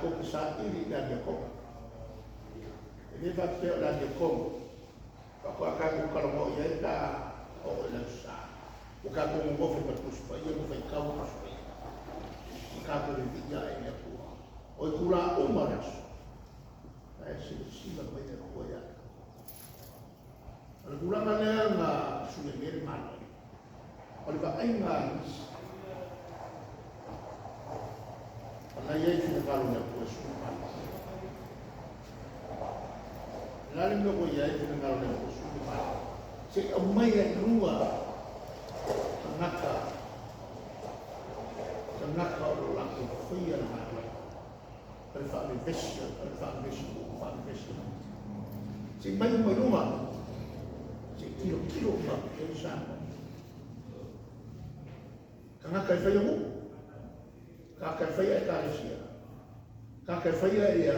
ko sa ili la dia ko e va te la dia ko pa ko ka ko ka mo ia ka o la sa o ka ko mo fo pa tus pa ia mo fa ka mo ka ko le dia e le ko o kula o maras ai si la vai de ko ya al kula na na su le mer mal o va ai ngal na ia fi na kalu na ko su mal la le mo ia fi na kalu na ko su mal se o mai e rua naka o la ko fia na per fare investire, se mai uma rua, se kilo ma pensando, karena kai fai mu, kai fai e kalesia, kai fai e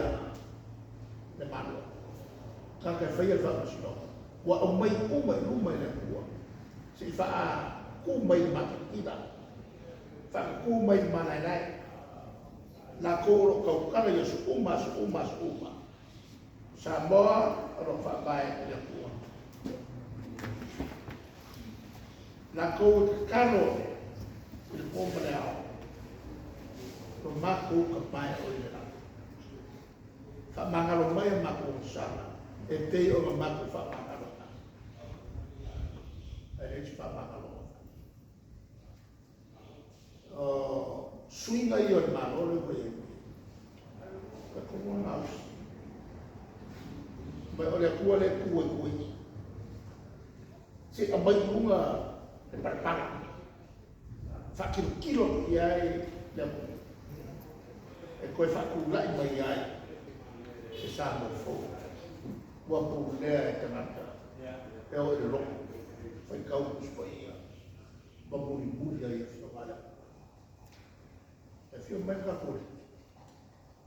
le malo, kai fai e fa sino, wa umai le rua, se fa umai matida, fa umai manai la ko ko kala ya su uma Samoa ro fa bai le ko la ko kalo il pombreo ro ma ko ka bai o le la fa mangalo mai ma ko sala e te o ma ko fa mangalo e fa mangalo swinga io il malo le voglio come un mouse ma olha kuale kuwe se abai bunga le parpara fa kilo ia le e coi fa kula i mai ai se sa mo fo wa pu le tanata e o le lo fa kau spai ba buri ai fa mala e fio mai ka ko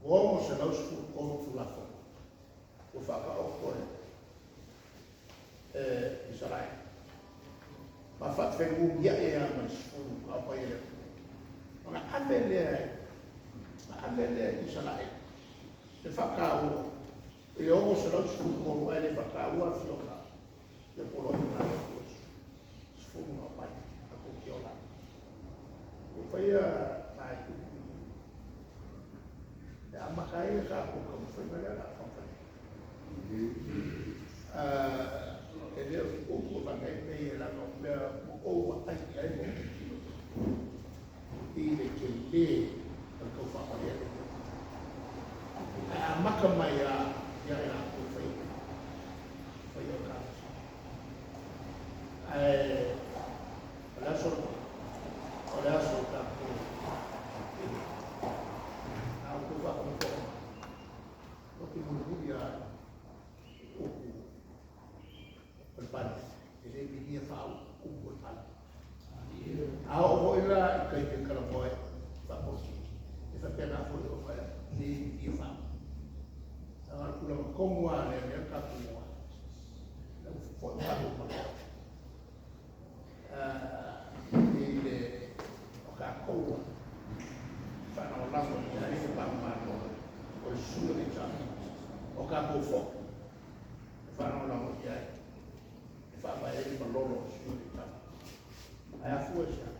uomo se non si può sulla foto o fa oppure Israele ma fa un dia e ma su a poi ma avele Israele e fa cavo e uomo se non si può e fa cavo a fiora e poi lo fa sfumo a poi a cucchiola e poi makai ka ko ko foi melhor a companhia ele o vai bem lá no o ai ele que ele que eu falo ele a makamaya ya ko foi o caso olha só tá como a le ka kuma le fo ba do ma ile o ka ko fa no la mo ya ni ba ma no o su ni cha o ka ko fo fa no la mo ya fa ba e ba lo su ni cha aya fu ya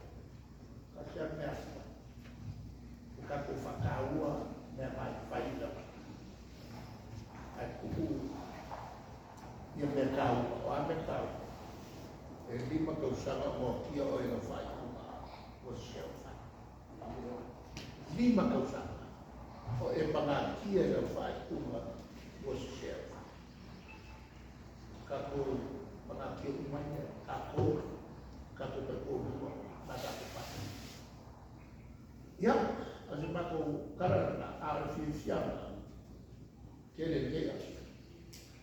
ka cha me o ka ko fa ka wa me ba fa ila ia mercado o a mercado e lima que usava o que o era fai o seu lima que usava o e pagar que era fai o seu capo pagar que o mania capo pe o na capo pa ia a gente matou o cara a artificial que ele llega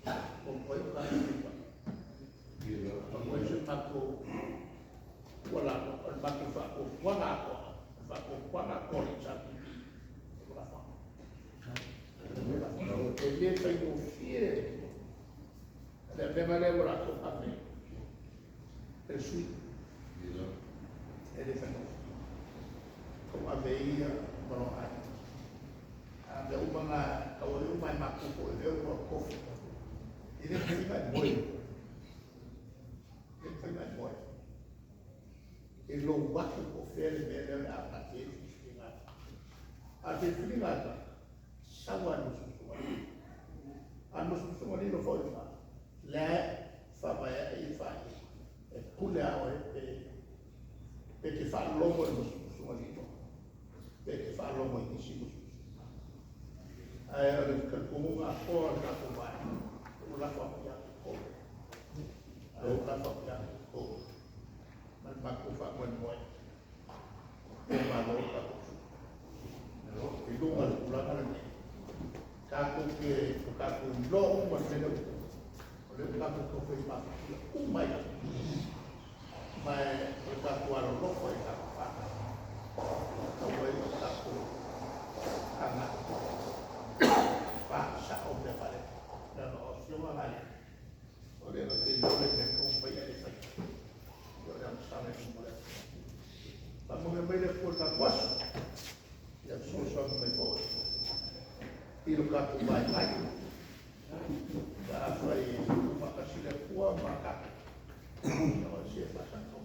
con poi va a poi se fatto quella il fatto fa con quella cosa la fa e lì fai un fiere le abbiamo lavorato a me per sui e le fai come aveia però abbiamo por eu não confio. Ele foi muito. Ele foi mais morto. Ele não bate o fere melhor a bater de espingarda. A de espingarda, sawa no susumani. A no susumani no foi lá. Lá, famaya e fai. É pula é que fala logo no susumani. É que fala logo em cima. Aí eu fico com uma porta com vai. Eu lá fora já ficou. Eu lá fora já ficou. Mas makufa mwenye kwa loka itu ngal ulangan ni kaku ke kaku long masih oleh kaku ke Facebook umai mai kaku alo loko kaku pa kawai kaku anak pa sa obde pare dan opsi mana oleh nanti oleh kumpai ada yang sama semula. Kamu memilih kota kuas yang susah membawa. Ilu kaku baik-baik. Apa ini? Maka sila kuah maka. Kalau siapa sang kau.